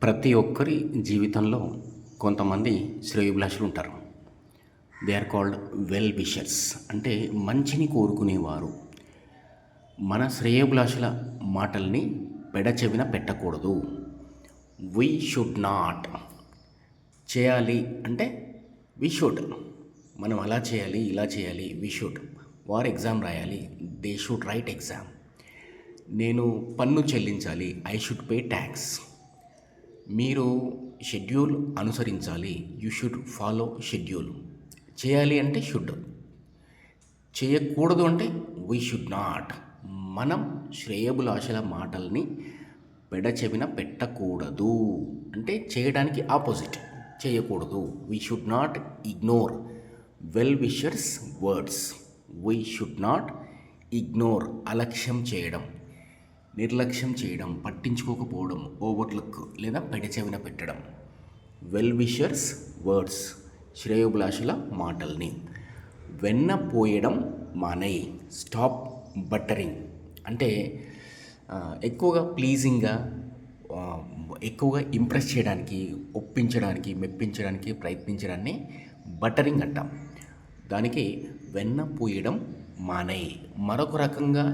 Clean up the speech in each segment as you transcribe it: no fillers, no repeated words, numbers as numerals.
ప్రతి ఒక్కరి జీవితంలో కొంతమంది శ్రేయోభిలాషులు ఉంటారు. They are called well wishers. అంటే మంచిని కోరుకునేవారు. మన శ్రేయోభిలాషుల మాటల్ని పెడచెవిన పెట్టకూడదు. We should not. చేయాలి అంటే వి షుడ్. మనం అలా చేయాలి, ఇలా చేయాలి. We should. వారు ఎగ్జామ్ రాయాలి, దే షుడ్ రైట్ ఎగ్జామ్. నేను పన్ను చెల్లించాలి, ఐ షుడ్ పే ట్యాక్స్. మీరు షెడ్యూల్ అనుసరించాలి, యూ షుడ్ ఫాలో షెడ్యూల్. చేయాలి అంటే షుడ్, చేయకూడదు అంటే వీ షుడ్ నాట్. మనం శ్రేయోభిలాషుల మాటల్ని పెడచెవిన పెట్టకూడదు. అంటే చేయడానికి ఆపోజిట్, చేయకూడదు. We should not ignore well wishers words. We should not ignore, అలక్ష్యం చేయడం, నిర్లక్ష్యం చేయడం, పట్టించుకోకపోవడం, ఓవర్లుక్ లేదా పెడచెవిన పెట్టడం. వెల్ విషర్స్ వర్డ్స్, శ్రేయోభిలాషుల మాటల్ని. వెన్న పోయడం మానేయి, స్టాప్ బట్టరింగ్. అంటే ఎక్కువగా ప్లీజింగ్గా, ఎక్కువగా ఇంప్రెస్ చేయడానికి, ఒప్పించడానికి, మెప్పించడానికి ప్రయత్నించడాన్ని బట్టరింగ్ అంటాం. దానికి వెన్న పోయడం మానేయి. మరొక రకంగా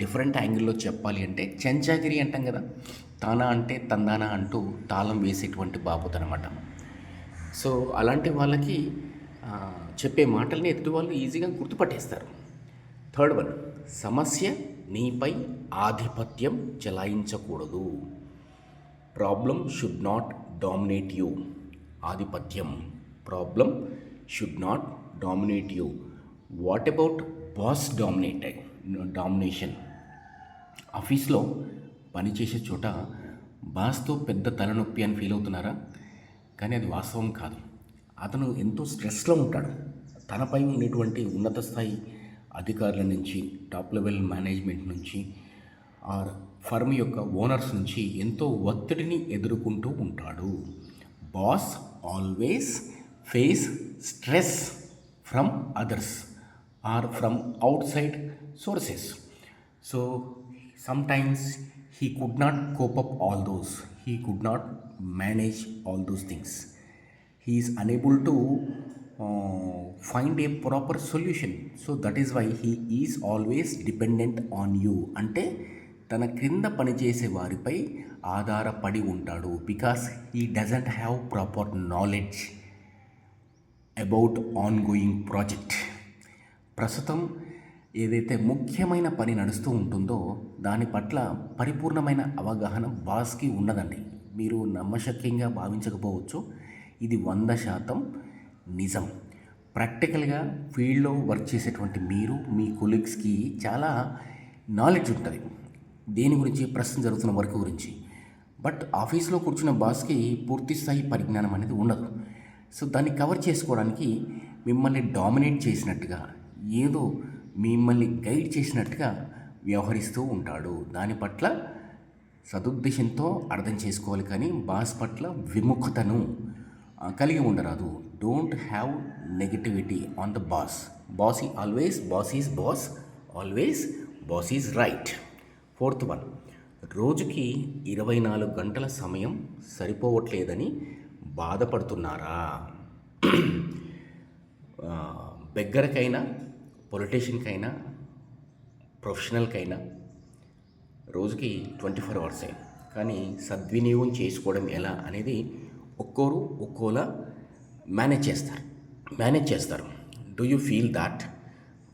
డిఫరెంట్ యాంగిల్లో చెప్పాలి అంటే చెంచాగిరి అంటాం కదా, తానా అంటే తందానా అంటూ తాళం వేసేటువంటి బాపత్ అనమాట. సో అలాంటి వాళ్ళకి చెప్పే మాటల్ని ఎదుటి వాళ్ళు ఈజీగా గుర్తుపట్టేస్తారు. థర్డ్ వన్, సమస్య నీపై ఆధిపత్యం చెలాయించకూడదు. Problem should not dominate you. ఆధిపత్యం, problem should not dominate you. What about boss domination? ఆఫీస్లో పనిచేసే చోట బాస్తో పెద్ద తలనొప్పి అని ఫీల్ అవుతున్నారా? కానీ అది వాస్తవం కాదు. అతను ఎంతో స్ట్రెస్లో ఉంటాడు. తనపై ఉన్నటువంటి ఉన్నత స్థాయి అధికారుల నుంచి, టాప్ లెవెల్ మేనేజ్మెంట్ నుంచి, ఆ ఫర్మ్ యొక్క ఓనర్స్ నుంచి ఎంతో ఒత్తిడిని ఎదుర్కొంటూ ఉంటాడు. Boss always face stress from others or from outside sources. So sometimes he could not cope up all those. He could not manage all those things. He is unable to find a proper solution. So that is why he is always dependent on you. అంటే తన క్రింద పనిచేసే వారిపై ఆధారపడి ఉంటాడు. Because he doesn't have proper knowledge about ongoing project. ప్రస్తుతం ఏదైతే ముఖ్యమైన పని నడుస్తూ ఉంటుందో దాని పట్ల పరిపూర్ణమైన అవగాహన బాస్కి ఉన్నదండి. మీరు నమ్మశక్యంగా భావించకపోవచ్చు, ఇది 100% నిజం. ప్రాక్టికల్గా ఫీల్డ్లో వర్క్ చేసేటువంటి మీరు, మీ కొలీగ్స్కి చాలా నాలెడ్జ్ ఉంటుంది దేని గురించి, ప్రస్తుతం జరుగుతున్న వర్క్ గురించి. బట్ ఆఫీస్లో కూర్చున్న బాస్కి పూర్తి స్థాయి పరిజ్ఞానం అనేది ఉండదు. సో దాన్ని కవర్ చేసుకోవడానికి మిమ్మల్ని డామినేట్ చేసినట్టుగా, ఏదో మిమ్మల్ని గైడ్ చేసినట్టుగా వ్యవహరిస్తూ ఉంటాడు. దాని పట్ల సదుద్దేశంతో అర్థం చేసుకోవాలి, కానీ బాస్ పట్ల విముఖతను కలిగి ఉండరాదు. Don't have negativity on the boss. Boss is boss, always boss is right. Fourth one, రోజుకి 24 గంటల సమయం సరిపోవట్లేదని బాధపడుతున్నారా? బెగ్గరకైనా, పొలిటీషియన్కైనా, ప్రొఫెషనల్కైనా రోజుకి 24 అవర్సే. కానీ సద్వినియోగం చేసుకోవడం ఎలా అనేది ఒక్కోరు ఒక్కోలా మేనేజ్ చేస్తారు. Do you feel that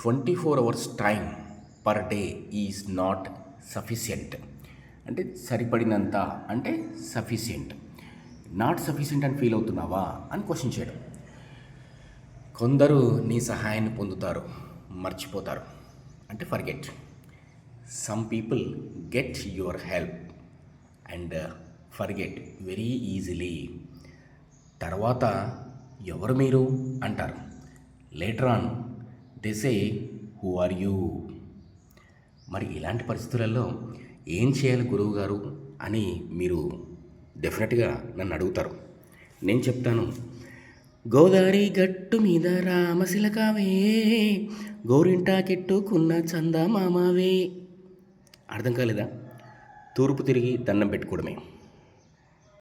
24 hours time per day is not sufficient? అంటే సరిపడినంత అంటే సఫిషియంట్. నాట్ సఫిషియంట్ అని ఫీల్ అవుతున్నావా అని క్వశ్చన్ చేయడం. కొందరు నీ సహాయాన్ని పొందుతారు, మర్చిపోతారు అంటే forget. Some people get your help and forget very easily. తర్వాత ఎవరు మీరు అంటారు. Later on they say who are you. మరి ఇలాంటి పరిస్థితులలో ఏం చేయాలి గురువు గారు అని మీరు డెఫినెట్గా నన్ను అడుగుతారు. నేను చెప్తాను, గోదావరి గట్టు మీద రామశిలకావే, గోరింటాకెట్టుకున్న చందమామవే. అర్థం కాలేదా? తూర్పు తిరిగి దండం పెట్టుకోవడమే.